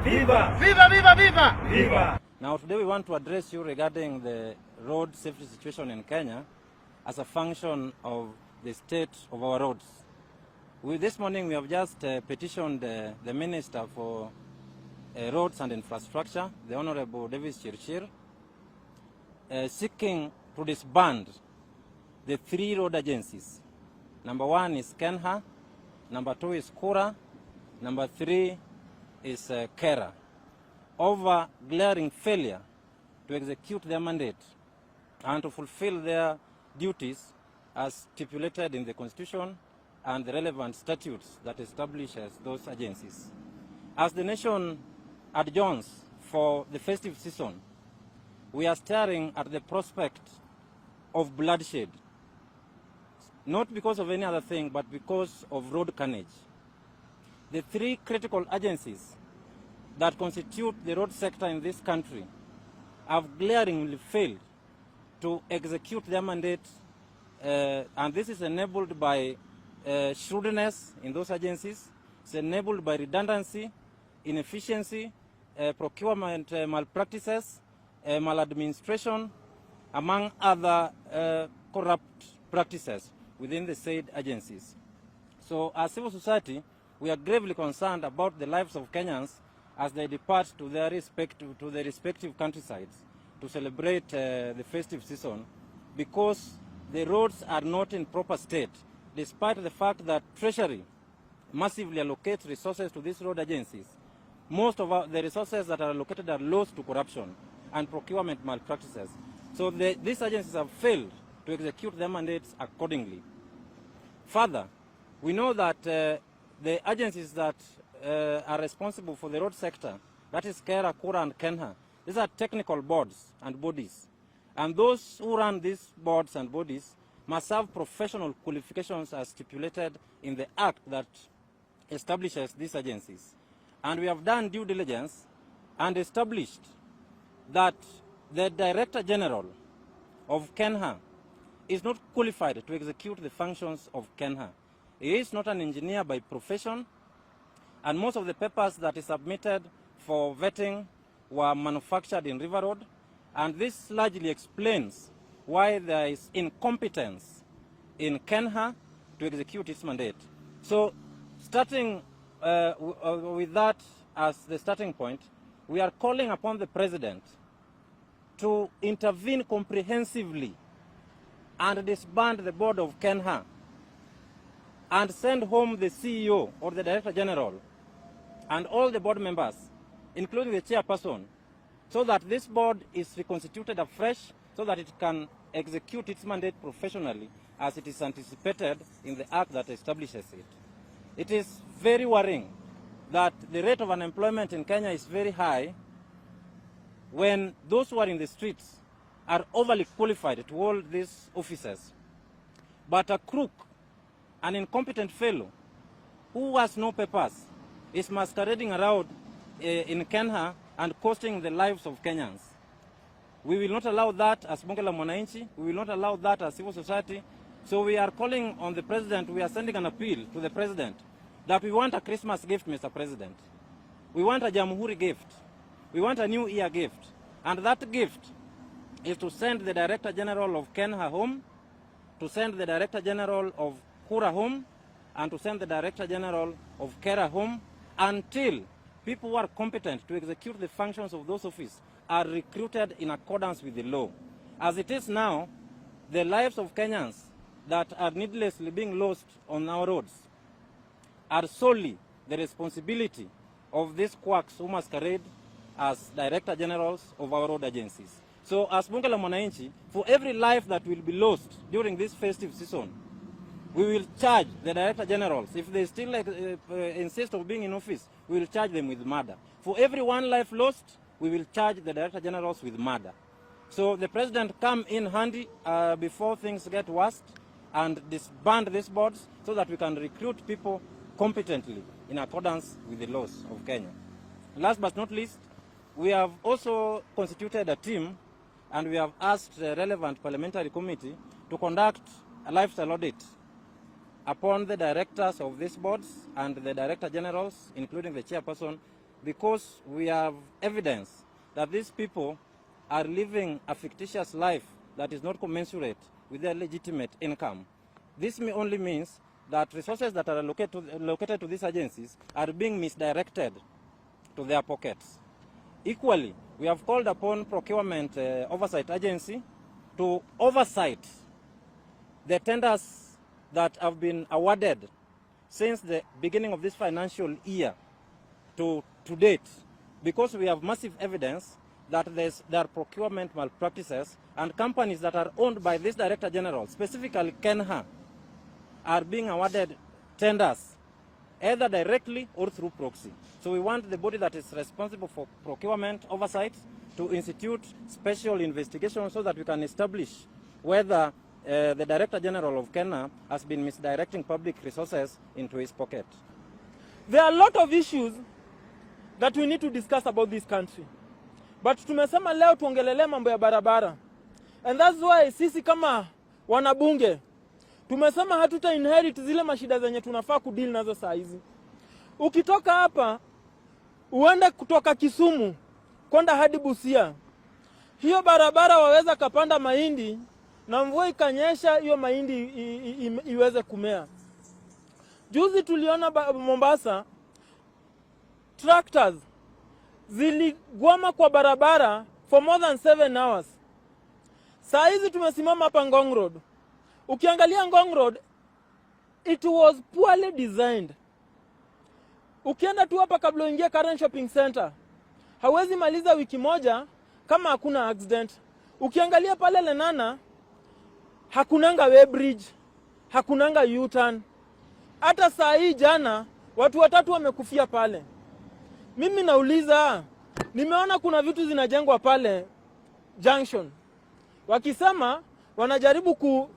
Viva! Viva, viva, viva! Viva! Now today we want to address you regarding the road safety situation in Kenya as a function of the state of our roads. This morning we have just petitioned the Minister for Roads and Infrastructure, the Honorable Davis Chirchir, seeking to disband the 3 road agencies. Number 1 is Kenha, number 2 is Kura, number 3 is Kera, over glaring failure to execute their mandate and to fulfill their duties as stipulated in the Constitution and the relevant statutes that establishes those agencies. As the nation adjourns for the festive season, we are staring at the prospect of bloodshed, not because of any other thing, but because of road carnage. The 3 critical agencies that constitute the road sector in this country have glaringly failed to execute their mandate, and this is enabled by shrewdness in those agencies. It's enabled by redundancy, inefficiency, procurement malpractices, maladministration, among other corrupt practices within the said agencies. So as civil society, we are gravely concerned about the lives of Kenyans as they depart to their respective countrysides to celebrate the festive season, because the roads are not in proper state, despite the fact that Treasury massively allocates resources to these road agencies. Most of the resources that are allocated are lost to corruption and procurement malpractices. So these agencies have failed to execute their mandates accordingly. Further, we know that the agencies that are responsible for the road sector, that is Kera, Kura, and Kenha, these are technical boards and bodies. And those who run these boards and bodies must have professional qualifications as stipulated in the act that establishes these agencies. And we have done due diligence and established that the Director General of Kenha is not qualified to execute the functions of Kenha. He is not an engineer by profession, and most of the papers that he submitted for vetting were manufactured in River Road, and this largely explains why there is incompetence in Kenha to execute its mandate. So, starting with that as the starting point, we are calling upon the President to intervene comprehensively and disband the board of Kenha and send home the CEO or the Director General and all the board members, including the chairperson, so that this board is reconstituted afresh, so that it can execute its mandate professionally as it is anticipated in the act that establishes it. It is very worrying that the rate of unemployment in Kenya is very high when those who are in the streets are overly qualified to hold these offices. But a crook, an incompetent fellow who has no papers, is masquerading around in Kenha and costing the lives of Kenyans. We will not allow that as Bunge la Mwananchi. We will not allow that as civil society. So we are calling on the President, we are sending an appeal to the President that we want a Christmas gift, Mr. President. We want a Jamhuri gift. We want a New Year gift. And that gift is to send the Director General of Kenha home, to send the Director General of Kura home, and to send the Director General of Kera home, until people who are competent to execute the functions of those offices are recruited in accordance with the law. As it is now, the lives of Kenyans that are needlessly being lost on our roads are solely the responsibility of these quacks who masquerade as Director Generals of our road agencies. So as Bunge la Mwananchi, for every life that will be lost during this festive season, we will charge the Director Generals. If they still insist on being in office, we will charge them with murder. For every one life lost, we will charge the Director Generals with murder. So the President come in handy before things get worse and disband these boards so that we can recruit people competently in accordance with the laws of Kenya. Last but not least, we have also constituted a team, and we have asked the relevant parliamentary committee to conduct a lifestyle audit upon the directors of these boards and the Director Generals, including the chairperson, because we have evidence that these people are living a fictitious life that is not commensurate with their legitimate income. This only means that resources that are allocated to these agencies are being misdirected to their pockets. Equally, we have called upon Procurement Oversight Agency to oversight the tenders that have been awarded since the beginning of this financial year to date, because we have massive evidence that there are procurement malpractices, and companies that are owned by this Director General, specifically Kenha, are being awarded tenders either directly or through proxy. So we want the body that is responsible for procurement oversight to institute special investigations so that we can establish whether the Director General of Kenya has been misdirecting public resources into his pocket. There are a lot of issues that we need to discuss about this country. But tumesema leo tuongelele mambo ya barabara. And that's why sisi kama wanabunge tumesema hatuta inherit zile mashida zenye tunafaa kudeal nazo saa hizi. Ukitoka hapa uende kutoka Kisumu kwenda hadi Busia, hiyo barabara waweza kapanda mahindi na mvua ikanyesha hiyo mahindi iweze kumea. Juzi tuliona Mombasa tractors ziligwama kwa barabara for more than 7 hours. Saa hizi tumesimama hapa Ngong Road. Ukiangalia Ngong Road, it was poorly designed. Ukienda tu hapa kabla uingie Karen Shopping Center, hawezi maliza wiki moja kama hakuna accident. Ukiangalia pale Lenana, hakunanga way bridge, hakunanga U-turn. Hata saa hii jana, watu 3 wamekufia pale. Mimi nauliza, nimeona kuna vitu zinajengwa pale junction. Wakisema wanajaribu ku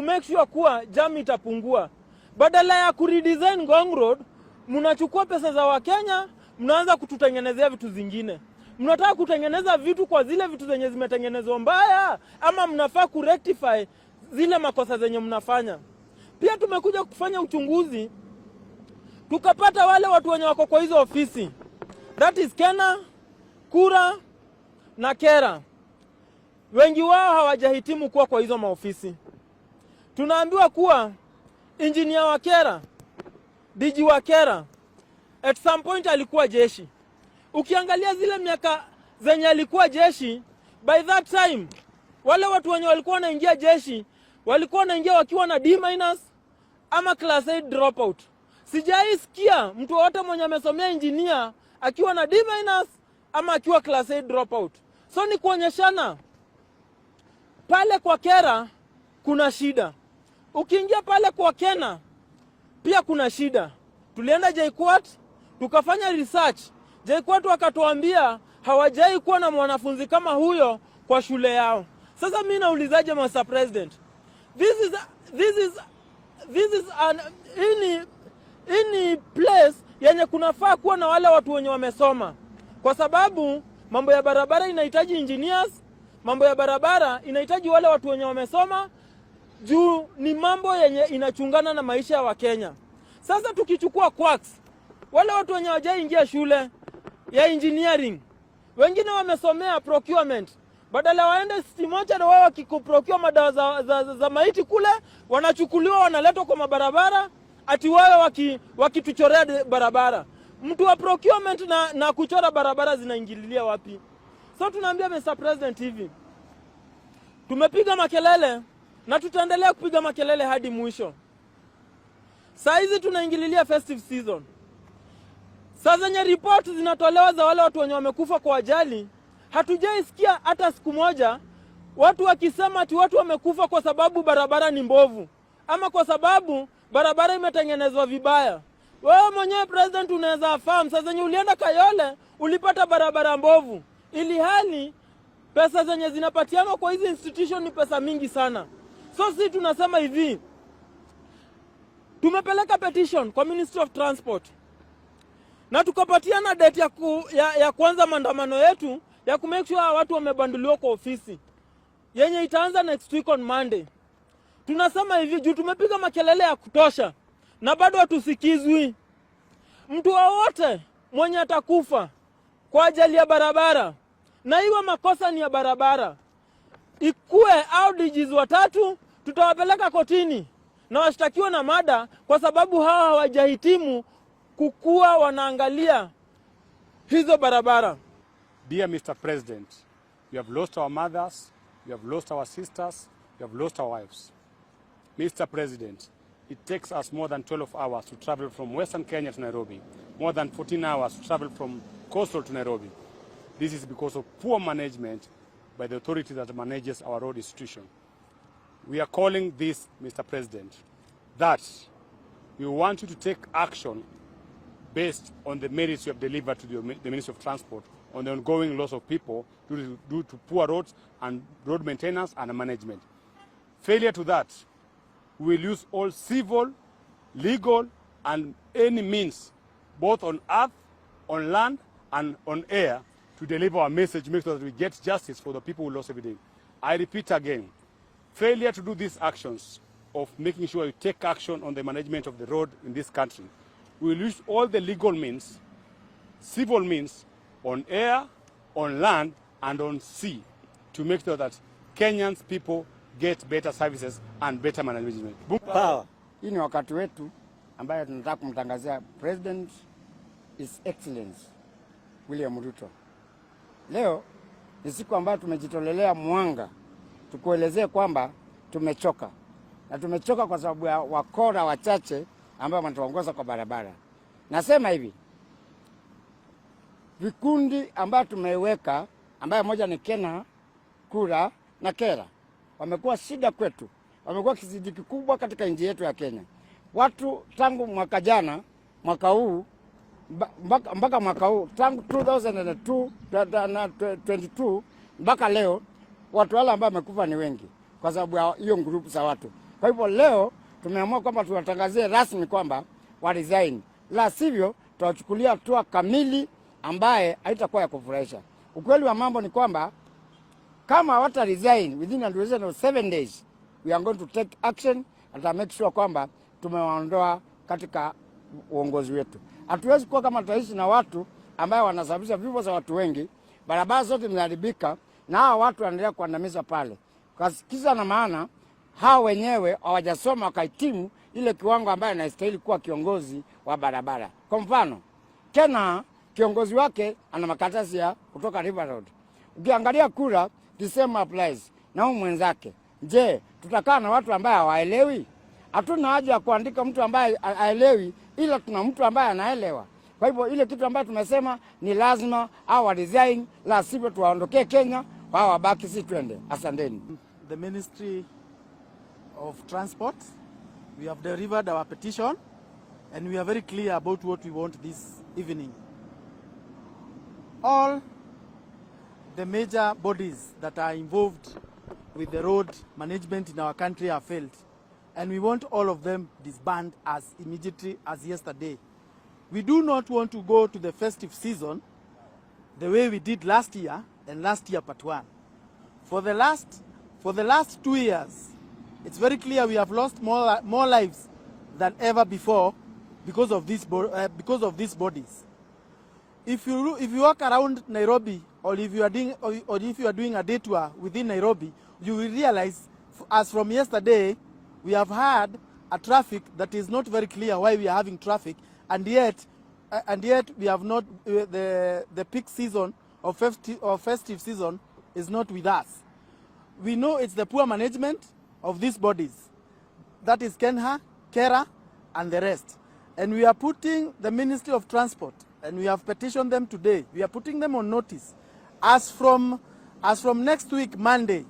make sure kuwa jam itapungua. Badala ya kuredesign Ngong Road, mnachukua pesa za Wakenya, mnaanza kututengenezea vitu zingine. Mnataka kutengeneza vitu kwa zile vitu zenye zimetengenezwa mbaya, ama mnafaa kurectify zile makosa zenye mnafanya. Pia tumekuja kufanya uchunguzi, tukapata wale watu wenye wako kwa hizo ofisi. That is Kenha, Kura na Kera. Wengi wao hawajahitimu kuwa kwa hizo maofisi. Tunaambiwa kuwa engineer wa Kera, DG wa Kera, at some point alikuwa jeshi. Ukiangalia zile miaka zenye alikuwa jeshi, by that time, wale watu wenye walikuwa wanaingia jeshi, walikuwa wanaingia wakiwa na D- ama class 8 dropout. Sijai sikia mtu wote mwenye amesomea engineer akiwa na D- ama akiwa class 8 dropout. So ni kuonyeshana pale kwa Kera kuna shida. Ukiingia pale kwa Kenha pia kuna shida. Tulienda JKUAT tukafanya research. JKUAT wakatuambia hawajai kuwa na mwanafunzi kama huyo kwa shule yao. Sasa mimi naulizaje Mr. President? This is an any place yenye kunafaa kuwa na wale watu wenye wamesoma. Kwa sababu mambo ya barabara inahitaji engineers, mambo ya barabara inahitaji wale watu wenye wamesoma, juu ni mambo yenye inachungana na maisha ya Wakenya. Sasa tukichukua quacks, wale watu wenye hawajaingia shule ya engineering, wengine wamesomea procurement, badala waende stimocha na wao wakikuprocure madawa za maiti kule, wanachukuliwa wanaletwa kwa mabarabara ati wao wakituchorea barabara. Mtu wa procurement na kuchora barabara zinaingililia wapi? So tunaambia Mr. President hivi, tumepiga makelele na tutaendelea kupiga makelele hadi mwisho. Saa hizi tunaingililia festive season. Saa zenye report zinatolewa za wale watu wenye wamekufa kwa ajali, hatujaisikia hata siku moja watu wakisema ati watu wamekufa kwa sababu barabara ni mbovu, ama kwa sababu barabara imetengenezwa vibaya. Wewe mwenyewe President unaweza fahamu, saa zenye ulienda Kayole ulipata barabara mbovu, ili hali pesa zenye zinapatiana kwa hizi institution ni pesa mingi sana. So sisi tunasema hivi, tumepeleka petition kwa Ministry of Transport na tukapatiana date ya kwanza maandamano yetu ya kumake sure watu wamebanduliwa kwa ofisi, yenye itaanza next week on Monday. Tunasema hivi, juu tumepiga makelele ya kutosha na bado hatusikizwi. Mtu wowote mwenye atakufa kwa ajali ya barabara, na iwe makosa ni ya barabara, ikue au DGs watatu, tutawapeleka kotini na washtakiwa na mada, kwa sababu hawa hawajahitimu kukuwa wanaangalia hizo barabara. Dear Mr. President, we have lost our mothers, we have lost our sisters, we have lost our wives. Mr. President, it takes us more than 12 hours to travel from Western Kenya to Nairobi, more than 14 hours to travel from coastal to Nairobi. This is because of poor management by the authority that manages our road institution. We are calling this, Mr. President, that we want you to take action based on the merits you have delivered to the Ministry of Transport on the ongoing loss of people due to poor roads and road maintenance and management. Failure to that, we will use all civil, legal, and any means, both on earth, on land, and on air, to deliver our message, make sure that we get justice for the people who lost everything. I repeat again, failure to do these actions of making sure you take action on the management of the road in this country, we will use all the legal means, civil means, on air, on land, and on sea, to make sure that Kenyans people get better services and better management. Power. Hii ni wakati wetu ambaye tunataka kumtangazia President His Excellency William Ruto. Leo ni siku ambayo tumejitolelea mwanga tukuelezee kwamba tumechoka. Na tumechoka kwa sababu ya wakora wachache ambao wanatuongoza kwa barabara. Nasema hivi, vikundi ambayo tumeiweka, ambayo moja ni Kenha, Kura na Kera, wamekuwa shida kwetu. Wamekuwa kizidi kikubwa katika nchi yetu ya Kenya. Watu tangu mwaka jana, mwaka huu, mpaka mwaka huu, tangu 2022 mpaka leo, watu wale ambao wamekufa ni wengi kwa sababu ya hiyo grupu za watu. Kwa hivyo leo tumeamua kwamba tuwatangazie rasmi kwamba wa resign. La sivyo tutachukulia hatua kamili ambaye haitakuwa ya kufurahisha. Ukweli wa mambo ni kwamba kama hawata resign within a duration of 7 days, we are going to take action and make sure kwamba tumewaondoa katika uongozi wetu. Hatuwezi kuwa kama tutaishi na watu ambao wanasababisha vifo za watu wengi, barabara zote zimeharibika na hao watu wanaendelea kuandamiza pale. Kwa kisa na maana hao wenyewe hawajasoma wakahitimu ile kiwango ambayo anastahili kuwa kiongozi wa barabara. Kwa mfano, Kenha kiongozi wake ana makaratasi ya kutoka River Road. Ukiangalia Kura, the same applies na huyu mwenzake. Je, tutakaa na watu ambao hawaelewi? Hatuna haja ya kuandika mtu ambaye haelewi, ila tuna mtu ambaye anaelewa. Kwa hivyo ile kitu ambayo tumesema ni lazima au resign, la sivyo tuwaondokee Kenya, wao wabaki si twende. Asanteni. The Ministry of Transport, we have delivered our petition and we are very clear about what we want this evening. All the major bodies that are involved with the road management in our country have failed, and we want all of them disbanded as immediately as yesterday. We do not want to go to the festive season the way we did last year and last year part 1. For the last 2 years, it's very clear we have lost more lives than ever before because of these bodies. If you walk around Nairobi, or if you are doing a day tour within Nairobi, you will realize, as from yesterday, we have had a traffic that is not very clear why we are having traffic, and yet we have not the peak season or festive season is not with us. We know it's the poor management of these bodies, that is Kenha, Kera, and the rest. And we are putting the Ministry of Transport, and we have petitioned them today. We are putting them on notice. As from next week, Monday,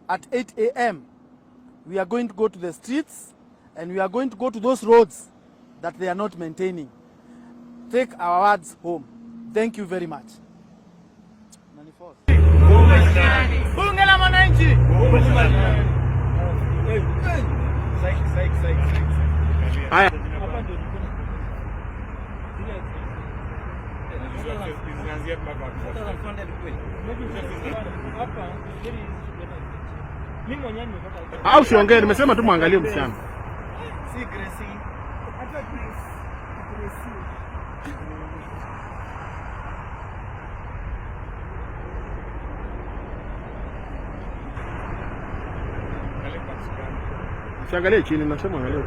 at 8 a.m., we are going to go to the streets, and we are going to go to those roads that they are not maintaining. Take our words home. Thank you very much. Bunge la Mwananchi. Haya. Au siongee, nimesema tu muangalie msichana. Usiangalie chini, nasema angalia.